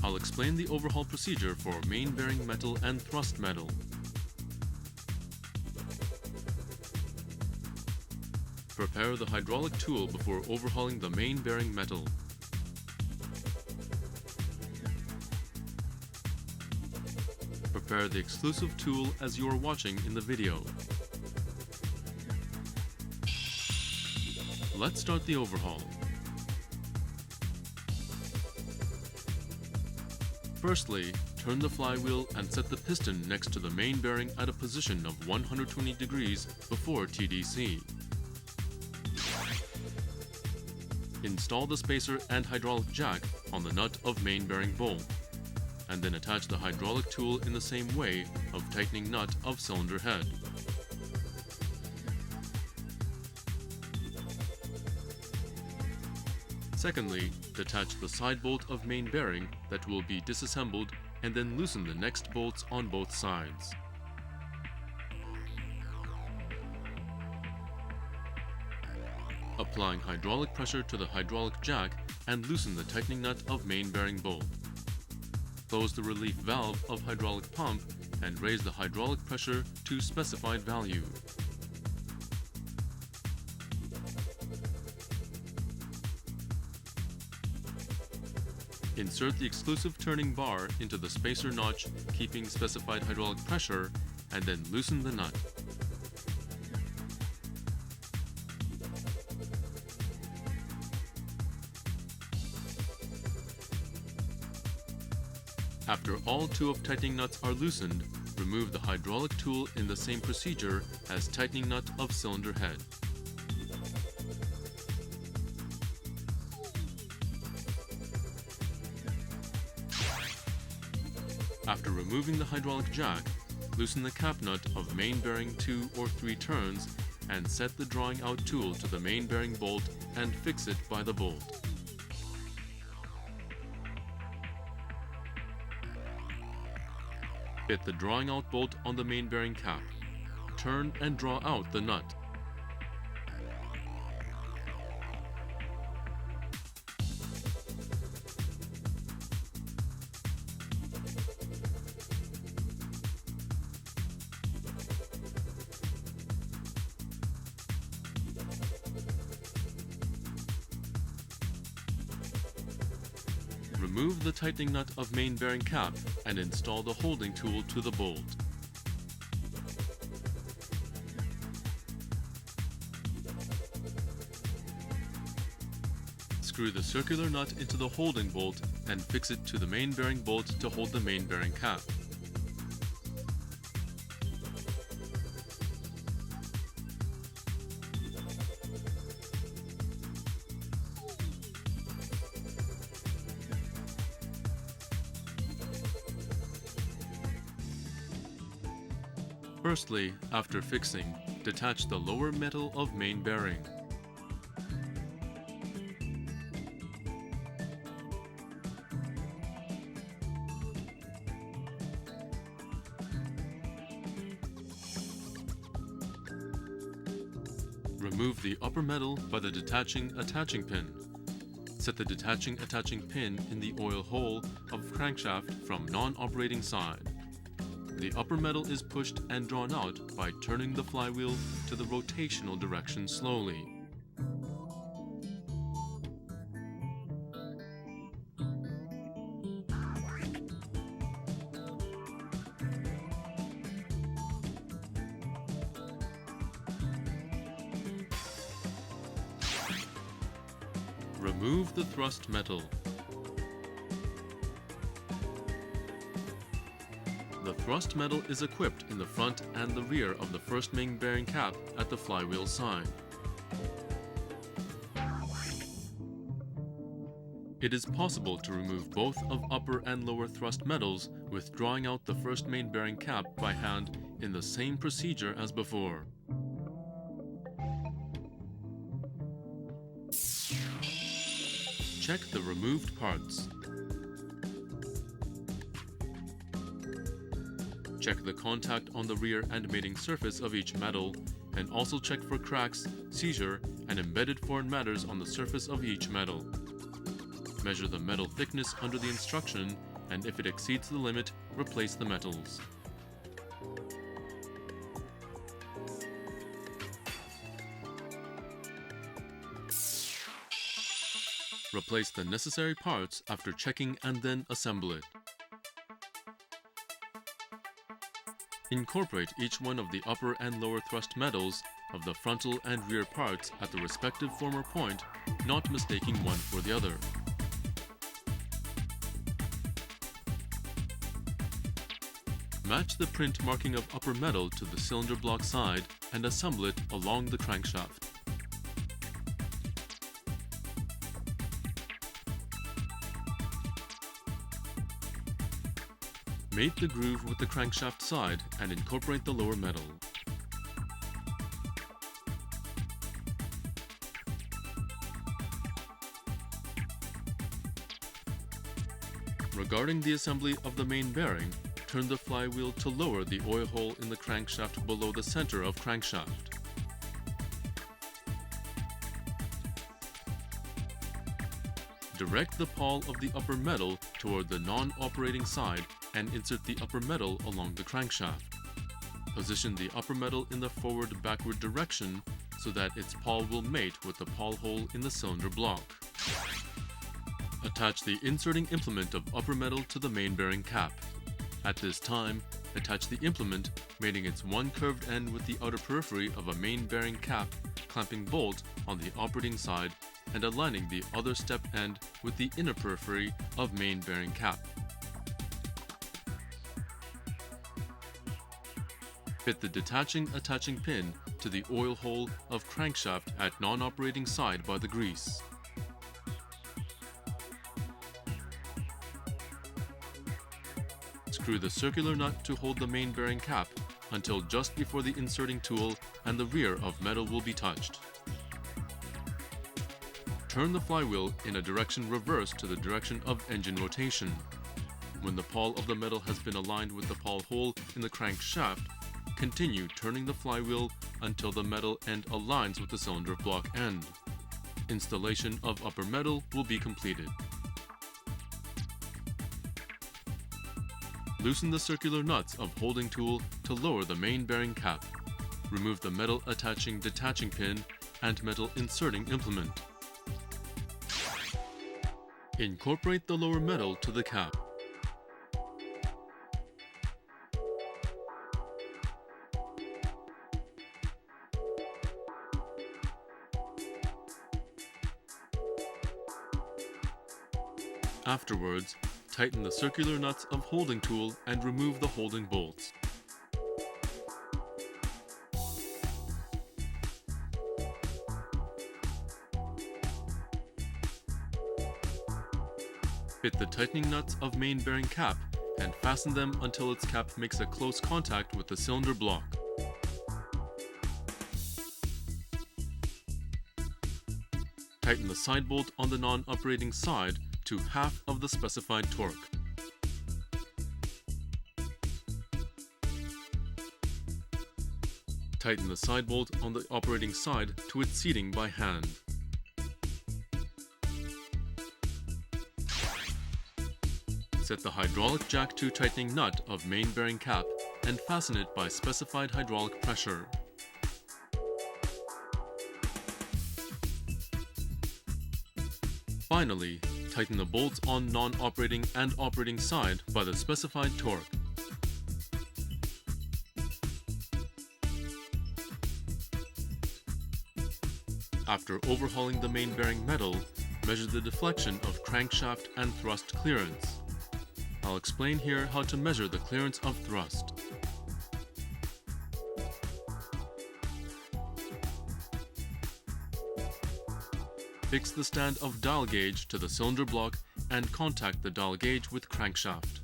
I'll explain the overhaul procedure for main bearing metal and thrust metal. Prepare the hydraulic tool before overhauling the main bearing metal. Prepare the exclusive tool as you are watching in the video. Let's start the overhaul. Firstly, turn the flywheel and set the piston next to the main bearing at a position of 120 degrees before TDC. Install the spacer and hydraulic jack on the nut of main bearing bolt, and then attach the hydraulic tool in the same way of tightening nut of cylinder head. Secondly, detach the side bolt of main bearing that will be disassembled and then loosen the next bolts on both sides. Applying hydraulic pressure to the hydraulic jack and loosen the tightening nut of main bearing bolt. Close the relief valve of hydraulic pump and raise the hydraulic pressure to specified value. Insert the exclusive turning bar into the spacer notch, keeping specified hydraulic pressure, and then loosen the nut. After all two of tightening nuts are loosened, remove the hydraulic tool in the same procedure as tightening nut of cylinder head. After removing the hydraulic jack, loosen the cap nut of main bearing 2 or 3 turns and set the drawing out tool to the main bearing bolt and fix it by the bolt. Fit the drawing out bolt on the main bearing cap. Turn and draw out the nut. Remove the tightening nut of main bearing cap and install the holding tool to the bolt. Screw the circular nut into the holding bolt and fix it to the main bearing bolt to hold the main bearing cap. Firstly, after fixing, detach the lower metal of main bearing. Remove the upper metal by the detaching attaching pin. Set the detaching attaching pin in the oil hole of crankshaft from non-operating side. The upper metal is pushed and drawn out by turning the flywheel to the rotational direction slowly. Remove the thrust metal. The thrust metal is equipped in the front and the rear of the first main bearing cap at the flywheel side. It is possible to remove both of upper and lower thrust metals with drawing out the first main bearing cap by hand in the same procedure as before. Check the removed parts. Check the contact on the rear and mating surface of each metal, and also check for cracks, seizure, and embedded foreign matters on the surface of each metal. Measure the metal thickness under the instruction and if it exceeds the limit, replace the metals. Replace the necessary parts after checking and then assemble it. Incorporate each one of the upper and lower thrust metals of the frontal and rear parts at the respective former point, not mistaking one for the other. Match the print marking of upper metal to the cylinder block side and assemble it along the crankshaft. Mate the groove with the crankshaft side and incorporate the lower metal. Regarding the assembly of the main bearing, turn the flywheel to lower the oil hole in the crankshaft below the center of crankshaft. Direct the pawl of the upper metal toward the non-operating side and insert the upper metal along the crankshaft. Position the upper metal in the forward-backward direction so that its pawl will mate with the pawl hole in the cylinder block. Attach the inserting implement of upper metal to the main bearing cap. At this time, attach the implement, mating its one curved end with the outer periphery of a main bearing cap clamping bolt on the operating side and aligning the other step end with the inner periphery of main bearing cap. Fit the detaching attaching pin to the oil hole of crankshaft at non-operating side by the grease. Screw the circular nut to hold the main bearing cap until just before the inserting tool and the rear of metal will be touched. Turn the flywheel in a direction reverse to the direction of engine rotation. When the pawl of the metal has been aligned with the pawl hole in the crankshaft, continue turning the flywheel until the metal end aligns with the cylinder block end. Installation of upper metal will be completed. Loosen the circular nuts of holding tool to lower the main bearing cap. Remove the metal attaching detaching pin and metal inserting implement. Incorporate the lower metal to the cap. Afterwards, tighten the circular nuts of holding tool and remove the holding bolts. Fit the tightening nuts of main bearing cap and fasten them until its cap makes a close contact with the cylinder block. Tighten the side bolt on the non-operating side to half of the specified torque. Tighten the side bolt on the operating side to its seating by hand. Set the hydraulic jack to tightening nut of main bearing cap and fasten it by specified hydraulic pressure. Finally, tighten the bolts on non-operating and operating side by the specified torque. After overhauling the main bearing metal, measure the deflection of crankshaft and thrust clearance. I'll explain here how to measure the clearance of thrust. Fix the stand of dial gauge to the cylinder block and contact the dial gauge with crankshaft.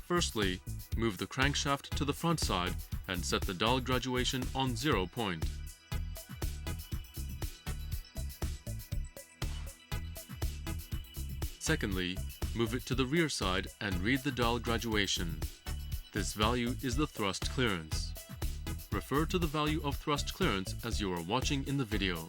Firstly, move the crankshaft to the front side and set the dial graduation on 0 point. Secondly, move it to the rear side and read the dial graduation. This value is the thrust clearance. Refer to the value of thrust clearance as you are watching in the video.